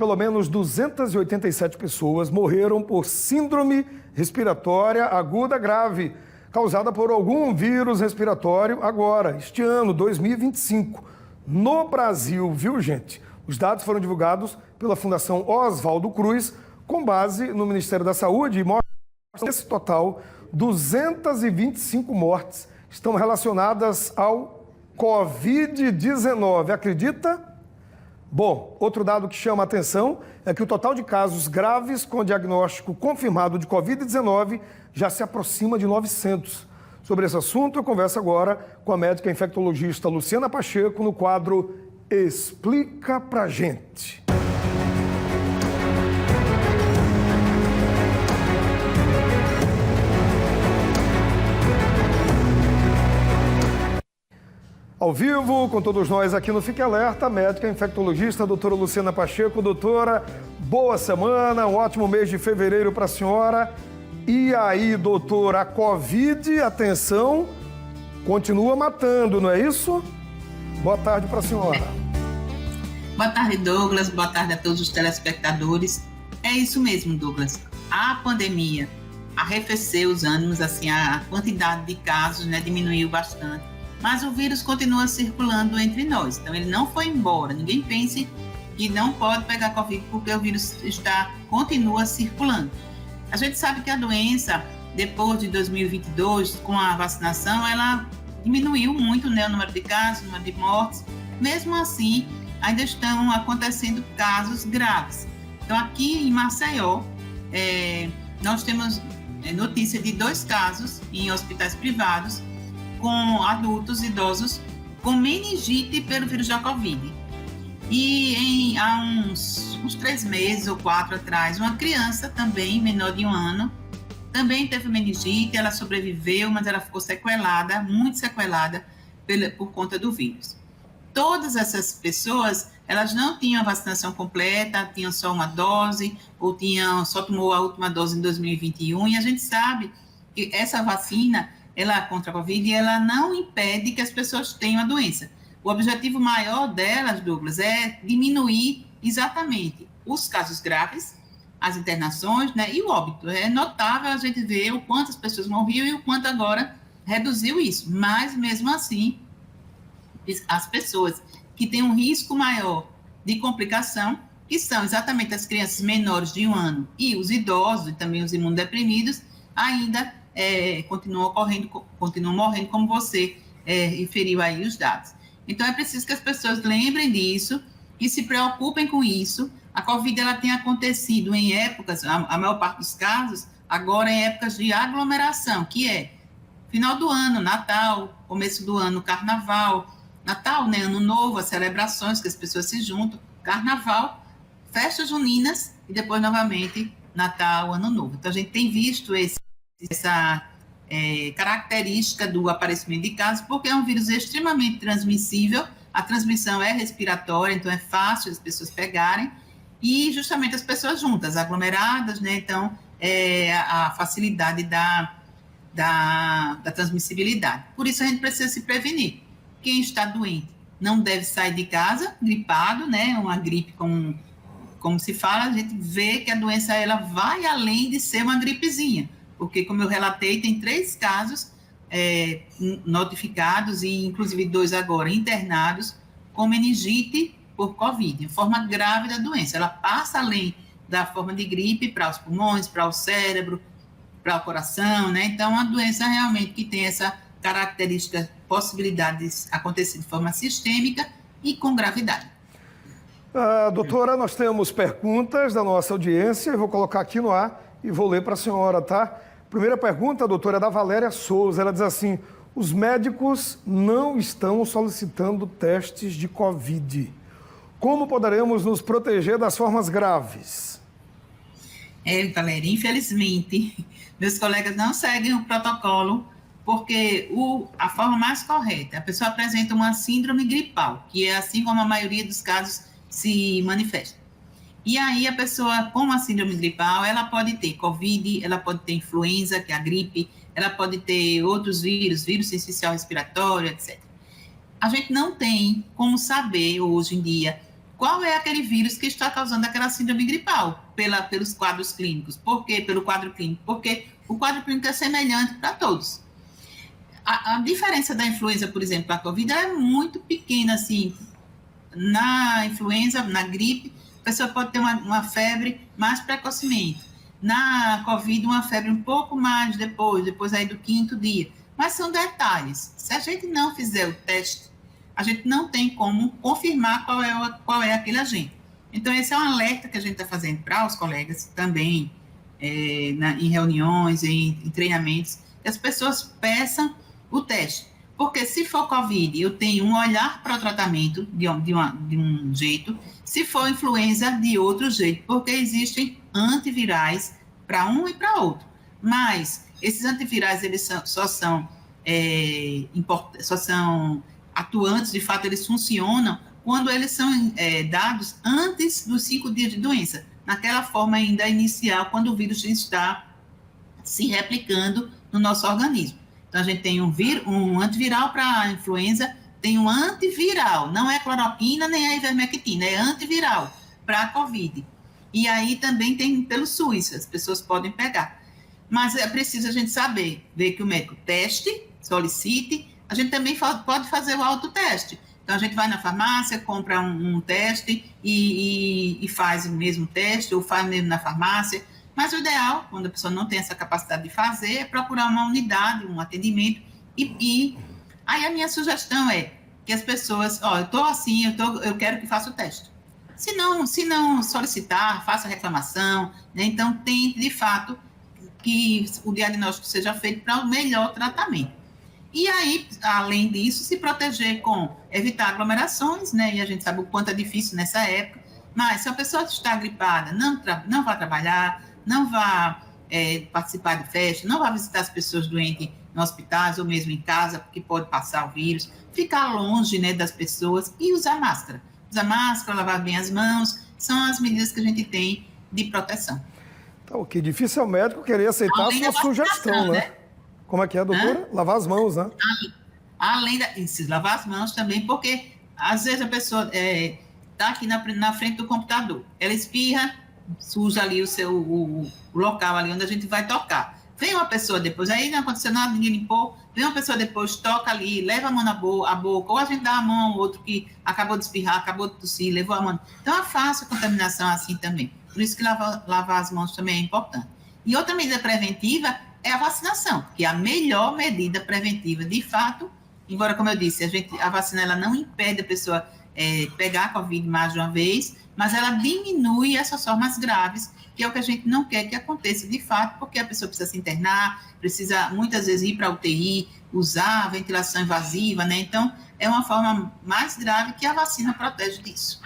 pelo menos 287 pessoas morreram por síndrome respiratória aguda grave, causada por algum vírus respiratório agora, este ano, 2025. No Brasil, viu, gente? Os dados foram divulgados pela Fundação Oswaldo Cruz, com base no Ministério da Saúde, e mostram que esse total, 225 mortes estão relacionadas ao Covid-19. Acredita? Bom, outro dado que chama a atenção é que o total de casos graves com diagnóstico confirmado de Covid-19 já se aproxima de 900. Sobre esse assunto, eu converso agora com a médica infectologista Luciana Pacheco no quadro Explica Pra Gente. Ao vivo, com todos nós aqui no Fique Alerta, médica infectologista, doutora Luciana Pacheco. Doutora, boa semana, um ótimo mês de fevereiro para a senhora. E aí, doutora, a Covid, atenção, continua matando, não é isso? Boa tarde para a senhora. Boa tarde, Douglas. Boa tarde a todos os telespectadores. É isso mesmo, Douglas. A pandemia arrefeceu os ânimos, assim, a quantidade de casos, diminuiu bastante. Mas o vírus continua circulando entre nós, então ele não foi embora. Ninguém pense que não pode pegar Covid porque o vírus continua circulando. A gente sabe que a doença, depois de 2022, com a vacinação, ela diminuiu muito, o número de casos, o número de mortes. Mesmo assim, ainda estão acontecendo casos graves. Então, aqui em Maceió, nós temos notícia de 2 casos em hospitais privados, com adultos idosos com meningite pelo vírus da Covid. E há uns 3 meses ou 4 atrás, uma criança também, menor de 1 ano, também teve meningite, ela sobreviveu, mas ela ficou sequelada, muito sequelada por conta do vírus. Todas essas pessoas, elas não tinham a vacinação completa, tinham só uma dose, ou só tomou a última dose em 2021, e a gente sabe que essa vacina, ela contra a Covid, ela não impede que as pessoas tenham a doença. O objetivo maior delas, Douglas, é diminuir exatamente os casos graves, as internações, e o óbito. É notável a gente ver o quanto as pessoas morriam e o quanto agora reduziu isso. Mas, mesmo assim, as pessoas que têm um risco maior de complicação, que são exatamente as crianças menores de 1 ano e os idosos e também os imunodeprimidos, ainda continuam morrendo, como você referiu aí os dados. Então, é preciso que as pessoas lembrem disso e se preocupem com isso. A Covid, ela tem acontecido em épocas, a maior parte dos casos, agora em épocas de aglomeração, que é final do ano, Natal, começo do ano, Carnaval, Natal, Ano Novo, as celebrações que as pessoas se juntam, Carnaval, festas juninas e depois, novamente, Natal, Ano Novo. Então, a gente tem visto essa característica do aparecimento de casos, porque é um vírus extremamente transmissível, a transmissão é respiratória, então é fácil as pessoas pegarem, e justamente as pessoas juntas, aglomeradas, então a facilidade da transmissibilidade. Por isso a gente precisa se prevenir. Quem está doente não deve sair de casa, gripado, uma gripe como se fala, a gente vê que a doença ela vai além de ser uma gripezinha, porque, como eu relatei, tem 3 casos notificados e, inclusive, 2 agora internados com meningite por Covid, em forma grave da doença. Ela passa além da forma de gripe para os pulmões, para o cérebro, para o coração, Então, uma doença realmente que tem essa característica, possibilidade de acontecer de forma sistêmica e com gravidade. Doutora, nós temos perguntas da nossa audiência, eu vou colocar aqui no ar e vou ler para a senhora, tá? Primeira pergunta, doutora, é da Valéria Souza. Ela diz assim: os médicos não estão solicitando testes de Covid. Como poderemos nos proteger das formas graves? Valéria, infelizmente, meus colegas não seguem o protocolo, porque a forma mais correta, a pessoa apresenta uma síndrome gripal, que é assim como a maioria dos casos se manifesta. E aí a pessoa com a síndrome gripal, ela pode ter Covid, ela pode ter influenza, que é a gripe, ela pode ter outros vírus sensicial respiratório, etc. A gente não tem como saber hoje em dia qual é aquele vírus que está causando aquela síndrome gripal, pelos quadros clínicos. Por quê? Pelo quadro clínico. Porque o quadro clínico é semelhante para todos. A diferença da influenza, por exemplo, para a Covid, é muito pequena, assim. Na influenza, na gripe, a pessoa pode ter uma febre mais precocemente. Na Covid, uma febre um pouco mais depois aí do 5º dia. Mas são detalhes. Se a gente não fizer o teste, a gente não tem como confirmar qual é aquele agente. Então, esse é um alerta que a gente está fazendo para os colegas também, em reuniões, em treinamentos, que as pessoas peçam o teste. Porque se for Covid, eu tenho um olhar para o tratamento de um jeito, se for influenza, de outro jeito, porque existem antivirais para um e para outro. Mas esses antivirais, eles só são atuantes, de fato, eles funcionam quando eles são dados antes dos 5 dias de doença, naquela forma ainda inicial, quando o vírus está se replicando no nosso organismo. Então, a gente tem um antiviral para a influenza, tem um antiviral, não é cloroquina nem é ivermectina, é antiviral para a Covid. E aí também tem pelo SUS, as pessoas podem pegar. Mas é preciso a gente saber, ver que o médico teste, solicite, a gente também pode fazer o autoteste. Então, a gente vai na farmácia, compra um teste e faz o mesmo teste, ou faz mesmo na farmácia. Mas o ideal, quando a pessoa não tem essa capacidade de fazer, é procurar uma unidade, um atendimento. E aí a minha sugestão é que as pessoas, eu estou assim, eu quero que faça o teste. Se não solicitar, faça reclamação, né? Então tente, de fato, que o diagnóstico seja feito para o melhor tratamento. E aí, além disso, se proteger com evitar aglomerações, né? E a gente sabe o quanto é difícil nessa época. Mas se a pessoa está gripada, não vai trabalhar, não vá participar de festa, não vá visitar as pessoas doentes em hospitais ou mesmo em casa, porque pode passar o vírus, ficar longe, né, das pessoas e usar máscara. Usar máscara, lavar bem as mãos, são as medidas que a gente tem de proteção. Então, o que difícil é o médico querer aceitar a sua sugestão, né? Como é que é, doutora? Lavar as mãos, né? Além de lavar as mãos também, porque às vezes a pessoa está aqui na frente do computador, ela espirra, suja ali o local ali onde a gente vai tocar. Vem uma pessoa depois, aí não aconteceu nada, ninguém limpou, vem uma pessoa depois, toca ali, leva a mão na boca, ou a gente dá a mão ao outro que acabou de espirrar, acabou de tossir, levou a mão. Então, é fácil a contaminação assim também. Por isso que lavar as mãos também é importante. E outra medida preventiva é a vacinação, que é a melhor medida preventiva. De fato, embora, como eu disse, a vacina ela não impede a pessoa pegar a Covid mais de uma vez, mas ela diminui essas formas graves, que é o que a gente não quer que aconteça de fato, porque a pessoa precisa se internar, precisa muitas vezes ir para a UTI, usar a ventilação invasiva, né? Então, é uma forma mais grave que a vacina protege disso.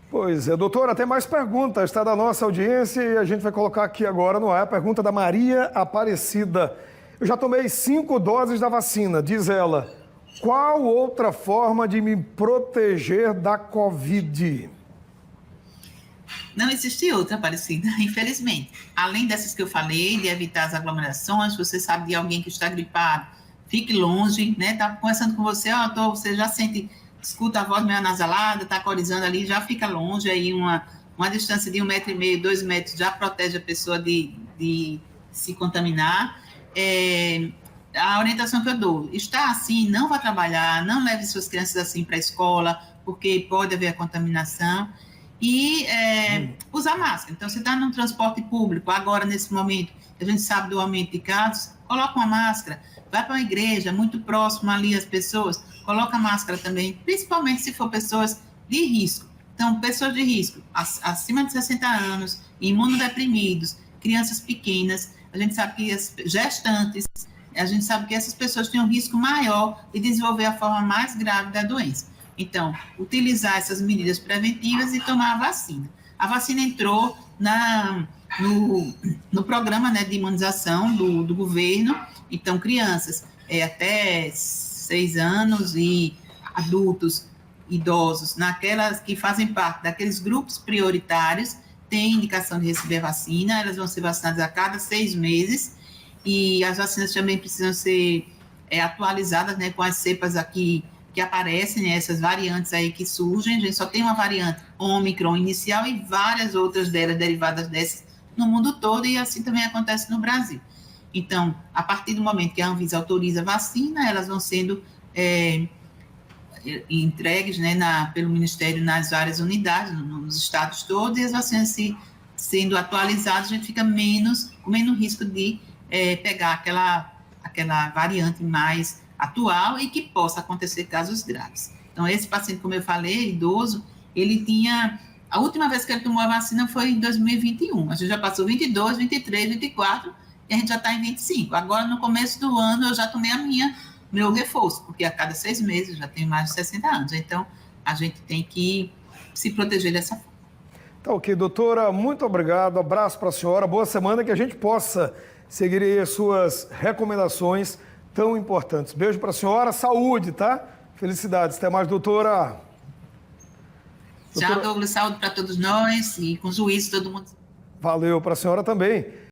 Pois é, doutora, tem mais perguntas, está da nossa audiência e a gente vai colocar aqui agora no ar a pergunta da Maria Aparecida. Eu já tomei 5 doses da vacina, diz ela. Qual outra forma de me proteger da Covid? Não existe outra, Aparecida, infelizmente. Além dessas que eu falei, de evitar as aglomerações, você sabe de alguém que está gripado, fique longe, né? Está conversando com você, você já escuta a voz meio anasalada, está corizando ali, já fica longe, aí uma distância de 1,5 metro, 2 metros já protege a pessoa de se contaminar. A orientação que eu dou, está assim, não vá trabalhar, não leve suas crianças assim para a escola, porque pode haver a contaminação. E usar máscara. Então, você está num transporte público, agora, nesse momento, a gente sabe do aumento de casos, coloca uma máscara, vai para uma igreja, muito próximo ali às pessoas, coloca a máscara também, principalmente se for pessoas de risco. Então, pessoas de risco, acima de 60 anos, imunodeprimidos, crianças pequenas, a gente sabe que as gestantes, a gente sabe que essas pessoas têm um risco maior de desenvolver a forma mais grave da doença. Então, utilizar essas medidas preventivas e tomar a vacina. A vacina entrou no programa, né, de imunização do governo. Então, crianças até 6 anos e adultos, idosos, naquelas que fazem parte daqueles grupos prioritários, têm indicação de receber vacina. Elas vão ser vacinadas a cada 6 meses. E as vacinas também precisam ser atualizadas, né, com as cepas aqui que aparecem, né, essas variantes aí que surgem. A gente só tem uma variante Ômicron inicial e várias outras delas derivadas dessas no mundo todo, e assim também acontece no Brasil. Então, a partir do momento que a Anvisa autoriza a vacina, elas vão sendo entregues, né, pelo Ministério nas várias unidades, nos estados todos, e as vacinas sendo atualizadas, a gente fica com menos risco de pegar aquela variante mais atual e que possa acontecer casos graves. Então, esse paciente, como eu falei, idoso, ele tinha... A última vez que ele tomou a vacina foi em 2021. A gente já passou 22, 23, 24 e a gente já está em 25. Agora, no começo do ano, eu já tomei meu reforço, porque a cada 6 meses eu já tenho mais de 60 anos. Então, a gente tem que se proteger dessa forma. Tá ok, doutora, muito obrigado. Abraço para a senhora. Boa semana, que a gente possa seguir aí as suas recomendações tão importantes. Beijo para a senhora. Saúde, tá? Felicidades. Até mais, doutora. Tchau, Douglas. Saúde para todos nós e com juízo todo mundo. Valeu para a senhora também.